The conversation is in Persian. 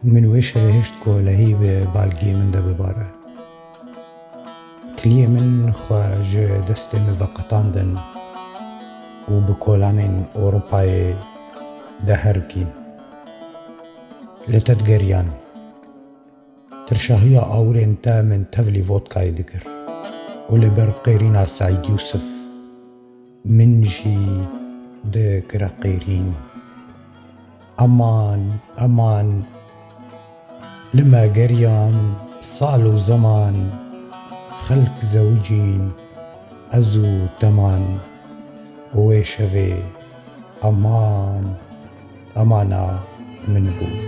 من ویش رهشت کولهی به بالگی من ده بباره تلیه من خواج دست موقتاندن و بکولانین اوروپای دهرکین لتت گریان ترشاهی آورین تا من تبلی ودکای دکر و لبر قیرین سعید یوسف من جی دکر قیرین امان لما گریان سال و زمان خلق زوجین ازو تمان ویشوی امانا من بود